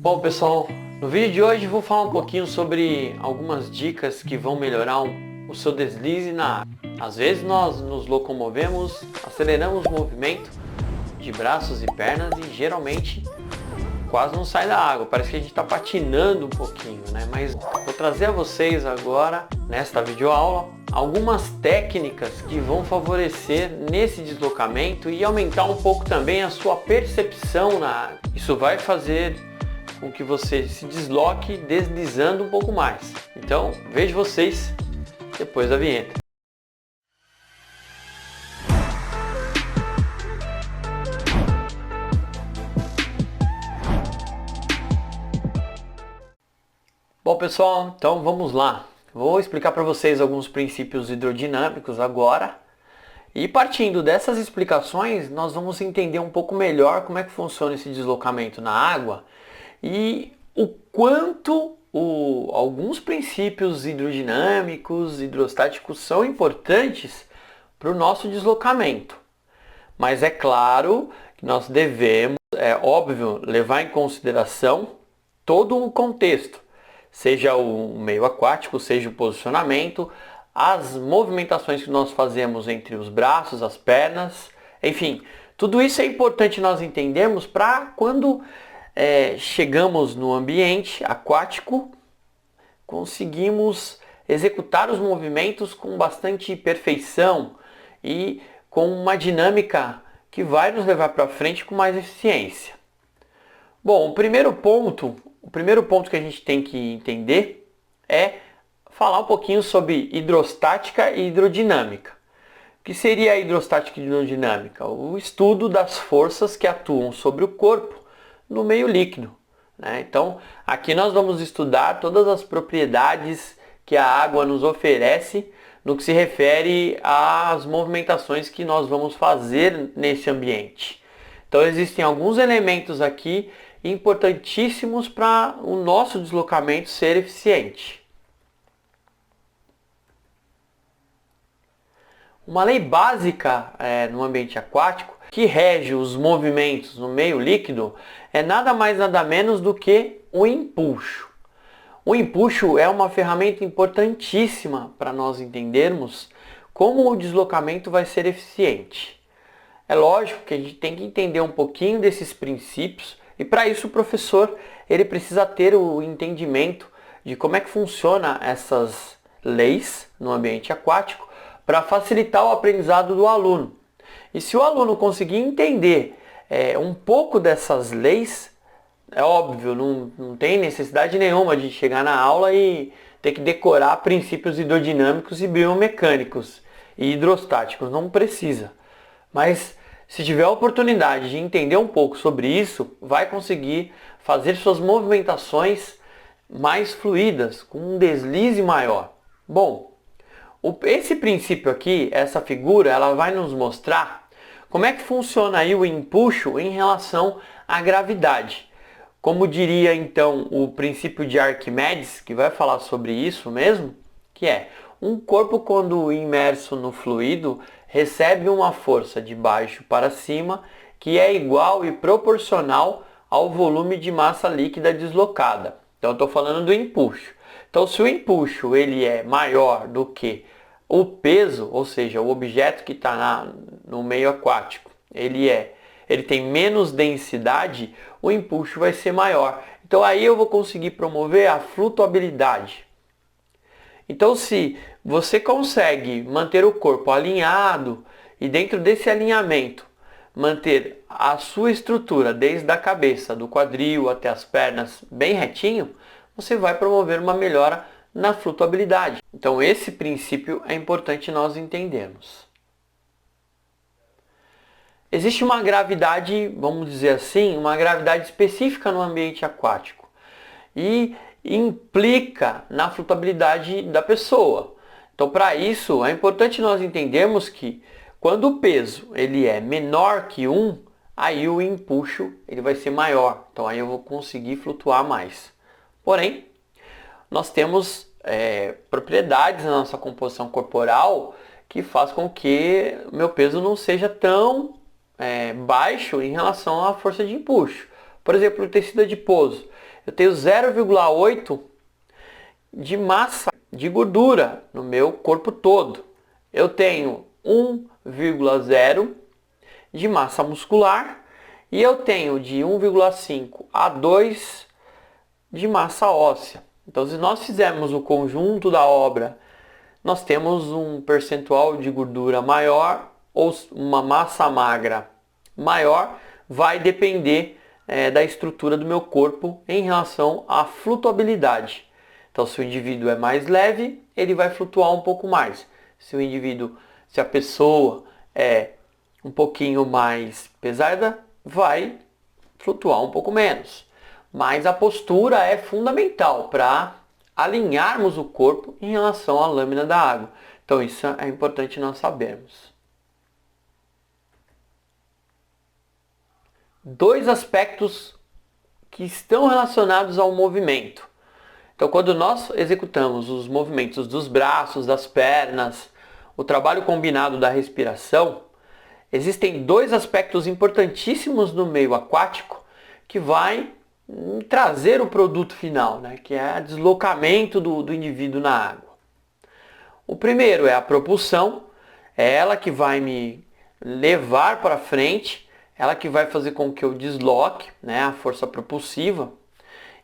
Bom pessoal, no vídeo de hoje vou falar um pouquinho sobre algumas dicas que vão melhorar o seu deslize na água. Às vezes nós nos locomovemos, aceleramos o movimento de braços e pernas e geralmente quase não sai da água, parece que a gente está patinando um pouquinho, né? Mas vou trazer a vocês agora, nesta videoaula, algumas técnicas que vão favorecer nesse deslocamento e aumentar um pouco também a sua percepção na água. Isso vai fazer com que você se desloque deslizando um pouco mais. Então, vejo vocês depois da vinheta. Bom pessoal, então vamos lá. Vou explicar para vocês alguns princípios hidrodinâmicos agora. E partindo dessas explicações, nós vamos entender um pouco melhor como é que funciona esse deslocamento na água e o quanto alguns princípios hidrodinâmicos, hidrostáticos são importantes para o nosso deslocamento. Mas é claro que nós devemos, é óbvio, levar em consideração todo o contexto, seja o meio aquático, seja o posicionamento, as movimentações que nós fazemos entre os braços, as pernas, enfim, tudo isso é importante nós entendermos para quando chegamos no ambiente aquático, conseguimos executar os movimentos com bastante perfeição e com uma dinâmica que vai nos levar para frente com mais eficiência. Bom, o primeiro ponto que a gente tem que entender é falar um pouquinho sobre hidrostática e hidrodinâmica. O que seria a hidrostática e hidrodinâmica? O estudo das forças que atuam sobre o corpo no meio líquido, né? Então, aqui nós vamos estudar todas as propriedades que a água nos oferece no que se refere às movimentações que nós vamos fazer nesse ambiente. Então, existem alguns elementos aqui importantíssimos para o nosso deslocamento ser eficiente. Uma lei básica no ambiente aquático que rege os movimentos no meio líquido é nada mais nada menos do que o empuxo. O empuxo é uma ferramenta importantíssima para nós entendermos como o deslocamento vai ser eficiente. É lógico que a gente tem que entender um pouquinho desses princípios e para isso o professor ele precisa ter o entendimento de como é que funciona essas leis no ambiente aquático para facilitar o aprendizado do aluno. E se o aluno conseguir entender um pouco dessas leis, é óbvio, não tem necessidade nenhuma de chegar na aula e ter que decorar princípios hidrodinâmicos e biomecânicos e hidrostáticos, não precisa. Mas se tiver a oportunidade de entender um pouco sobre isso, vai conseguir fazer suas movimentações mais fluídas, com um deslize maior. Bom, esse princípio aqui, essa figura, ela vai nos mostrar como é que funciona aí o empuxo em relação à gravidade. Como diria então o princípio de Arquimedes, que vai falar sobre isso mesmo, que é um corpo quando imerso no fluido recebe uma força de baixo para cima que é igual e proporcional ao volume de massa líquida deslocada. Então estou falando do empuxo. Então se o empuxo ele é maior do que o peso, ou seja, o objeto que está no meio aquático, ele tem menos densidade, o empuxo vai ser maior. Então aí eu vou conseguir promover a flutuabilidade. Então se você consegue manter o corpo alinhado e dentro desse alinhamento manter a sua estrutura desde a cabeça, do quadril até as pernas bem retinho, você vai promover uma melhora na flutuabilidade. Então esse princípio é importante nós entendermos. Existe uma gravidade, vamos dizer assim, uma gravidade específica no ambiente aquático e implica na flutuabilidade da pessoa. Então para isso é importante nós entendermos que quando o peso ele é menor que 1, aí o empuxo ele vai ser maior. Então aí eu vou conseguir flutuar mais. Porém, nós temos propriedades na nossa composição corporal que faz com que o meu peso não seja tão baixo em relação à força de empuxo. Por exemplo, o tecido adiposo. Eu tenho 0,8 de massa de gordura no meu corpo todo. Eu tenho 1,0 de massa muscular e eu tenho de 1,5 a 2 de massa óssea. Então, se nós fizermos o conjunto da obra, nós temos um percentual de gordura maior ou uma massa magra maior, vai depender da estrutura do meu corpo em relação à flutuabilidade. Então, se o indivíduo é mais leve, ele vai flutuar um pouco mais. Se a pessoa é um pouquinho mais pesada, vai flutuar um pouco menos. Mas a postura é fundamental para alinharmos o corpo em relação à lâmina da água. Então isso é importante nós sabermos. Dois aspectos que estão relacionados ao movimento. Então quando nós executamos os movimentos dos braços, das pernas, o trabalho combinado da respiração, existem dois aspectos importantíssimos no meio aquático que vai trazer o produto final, né? Que é o deslocamento do indivíduo na água. O primeiro é a propulsão, é ela que vai me levar para frente, ela que vai fazer com que eu desloque, né? A força propulsiva.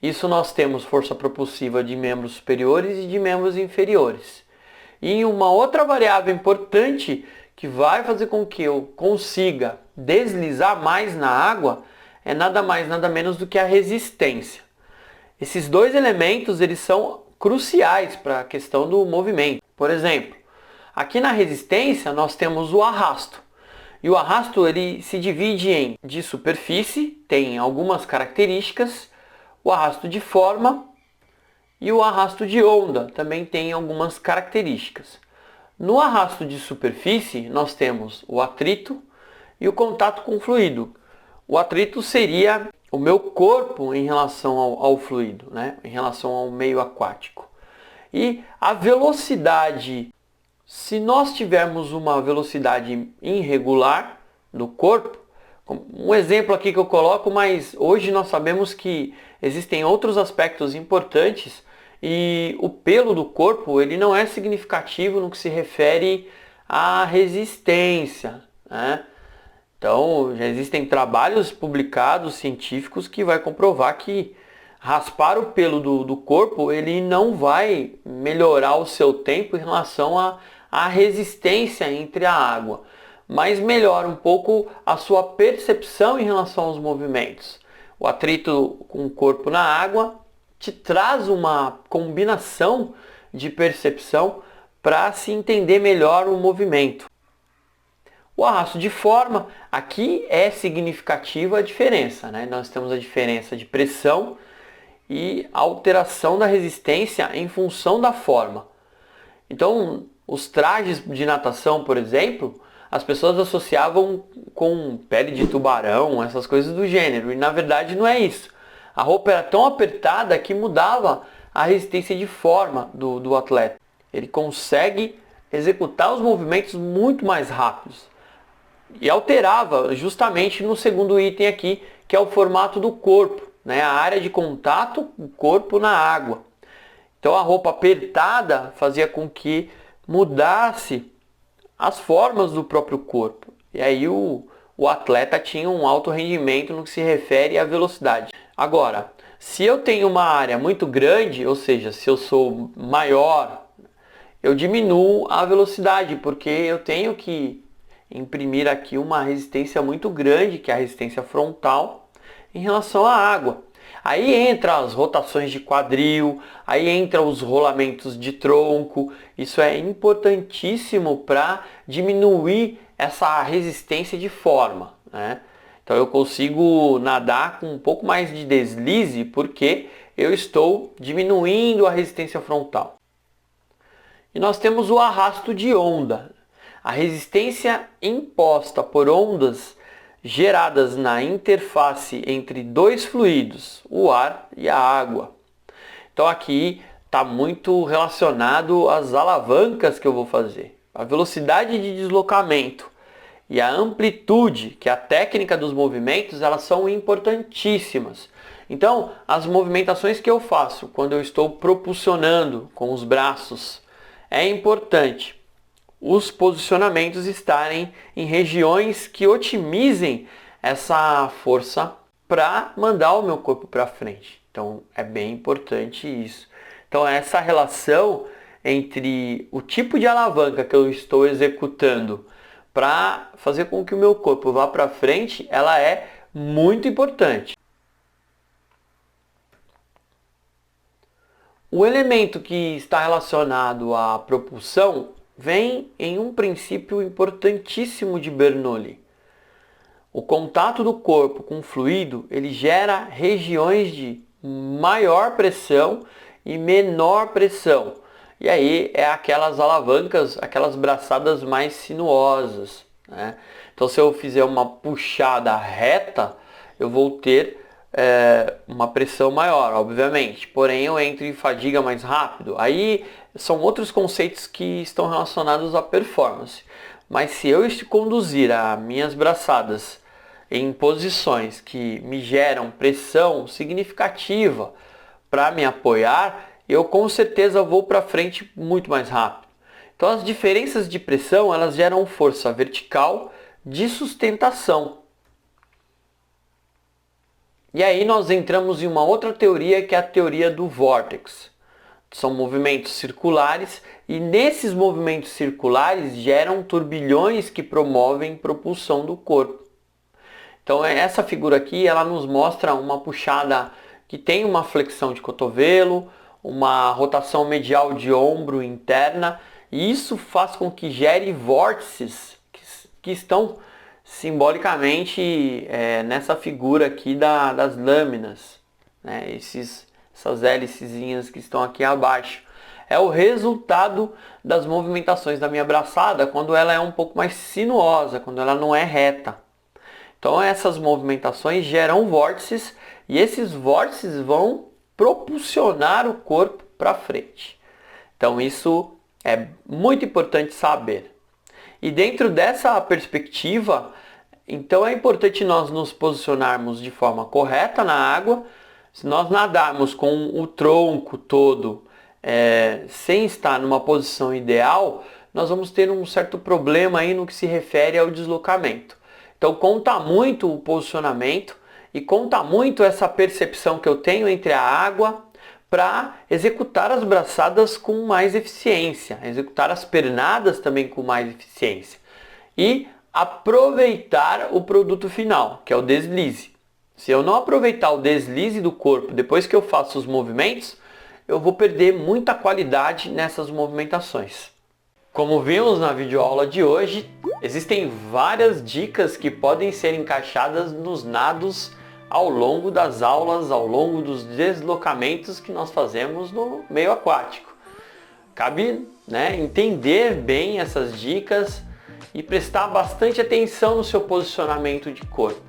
Isso nós temos força propulsiva de membros superiores e de membros inferiores. E uma outra variável importante que vai fazer com que eu consiga deslizar mais na água é nada mais, nada menos do que a resistência. Esses dois elementos eles são cruciais para a questão do movimento. Por exemplo, aqui na resistência nós temos o arrasto. E o arrasto ele se divide em de superfície, tem algumas características, o arrasto de forma e o arrasto de onda também tem algumas características. No arrasto de superfície nós temos o atrito e o contato com o fluido. O atrito seria o meu corpo em relação ao fluido, né? Em relação ao meio aquático. E a velocidade, se nós tivermos uma velocidade irregular do corpo, um exemplo aqui que eu coloco, mas hoje nós sabemos que existem outros aspectos importantes e o pelo do corpo ele não é significativo no que se refere à resistência, né? Então, já existem trabalhos publicados científicos que vai comprovar que raspar o pelo do corpo, ele não vai melhorar o seu tempo em relação à resistência entre a água, mas melhora um pouco a sua percepção em relação aos movimentos. O atrito com o corpo na água te traz uma combinação de percepção para se entender melhor o movimento. O arrasto de forma, aqui é significativa a diferença, né? Nós temos a diferença de pressão e alteração da resistência em função da forma. Então, os trajes de natação, por exemplo, as pessoas associavam com pele de tubarão, essas coisas do gênero, e na verdade não é isso. A roupa era tão apertada que mudava a resistência de forma do atleta. Ele consegue executar os movimentos muito mais rápidos. E alterava justamente no segundo item aqui, que é o formato do corpo, né? A área de contato do corpo na água. Então a roupa apertada fazia com que mudasse as formas do próprio corpo. E aí o atleta tinha um alto rendimento no que se refere à velocidade. Agora, se eu tenho uma área muito grande, ou seja, se eu sou maior, eu diminuo a velocidade, porque eu tenho que imprimir aqui uma resistência muito grande, que é a resistência frontal, em relação à água. Aí entra as rotações de quadril, aí entra os rolamentos de tronco. Isso é importantíssimo para diminuir essa resistência de forma, né? Então eu consigo nadar com um pouco mais de deslize porque eu estou diminuindo a resistência frontal. E nós temos o arrasto de onda. A resistência imposta por ondas geradas na interface entre dois fluidos, o ar e a água. Então aqui está muito relacionado às alavancas que eu vou fazer. A velocidade de deslocamento e a amplitude, que é a técnica dos movimentos, elas são importantíssimas. Então, as movimentações que eu faço quando eu estou propulsionando com os braços, é importante os posicionamentos estarem em regiões que otimizem essa força para mandar o meu corpo para frente. Então, é bem importante isso. Então, essa relação entre o tipo de alavanca que eu estou executando para fazer com que o meu corpo vá para frente, ela é muito importante. O elemento que está relacionado à propulsão vem em um princípio importantíssimo de Bernoulli. O contato do corpo com o fluido, ele gera regiões de maior pressão e menor pressão. E aí é aquelas alavancas, aquelas braçadas mais sinuosas, né? Então se eu fizer uma puxada reta, eu vou ter uma pressão maior, obviamente. Porém eu entro em fadiga mais rápido. Aí são outros conceitos que estão relacionados à performance. Mas se eu conduzir as minhas braçadas em posições que me geram pressão significativa para me apoiar, eu com certeza vou para frente muito mais rápido. Então as diferenças de pressão, elas geram força vertical de sustentação. E aí nós entramos em uma outra teoria, que é a teoria do vórtex. São movimentos circulares e nesses movimentos circulares geram turbilhões que promovem propulsão do corpo. Então essa figura aqui, ela nos mostra uma puxada que tem uma flexão de cotovelo, uma rotação medial de ombro interna, e isso faz com que gere vórtices que estão simbolicamente nessa figura aqui das lâminas, né? Essas hélicezinhas que estão aqui abaixo. É o resultado das movimentações da minha braçada quando ela é um pouco mais sinuosa, quando ela não é reta. Então essas movimentações geram vórtices e esses vórtices vão propulsionar o corpo para frente. Então isso é muito importante saber. E dentro dessa perspectiva, então é importante nós nos posicionarmos de forma correta na água. Se nós nadarmos com o tronco todo sem estar numa posição ideal, nós vamos ter um certo problema aí no que se refere ao deslocamento. Então conta muito o posicionamento e conta muito essa percepção que eu tenho entre a água para executar as braçadas com mais eficiência, executar as pernadas também com mais eficiência e aproveitar o produto final, que é o deslize. Se eu não aproveitar o deslize do corpo depois que eu faço os movimentos, eu vou perder muita qualidade nessas movimentações. Como vimos na videoaula de hoje, existem várias dicas que podem ser encaixadas nos nados ao longo das aulas, ao longo dos deslocamentos que nós fazemos no meio aquático. Cabe, entender bem essas dicas e prestar bastante atenção no seu posicionamento de corpo.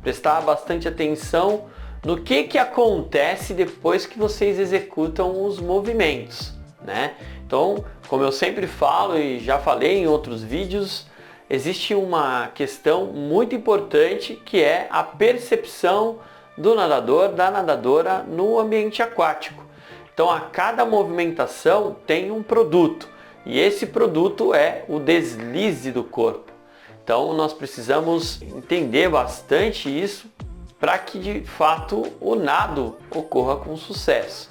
Prestar bastante atenção no que acontece depois que vocês executam os movimentos, né? Então, como eu sempre falo e já falei em outros vídeos, existe uma questão muito importante que é a percepção do nadador, da nadadora no ambiente aquático. Então a cada movimentação tem um produto e esse produto é o deslize do corpo. Então nós precisamos entender bastante isso para que de fato o nado ocorra com sucesso.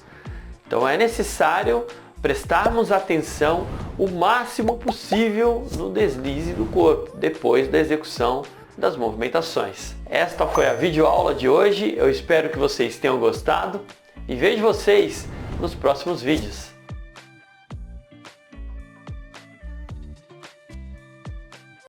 Então é necessário prestarmos atenção o máximo possível no deslize do corpo, depois da execução das movimentações. Esta foi a videoaula de hoje, eu espero que vocês tenham gostado e vejo vocês nos próximos vídeos.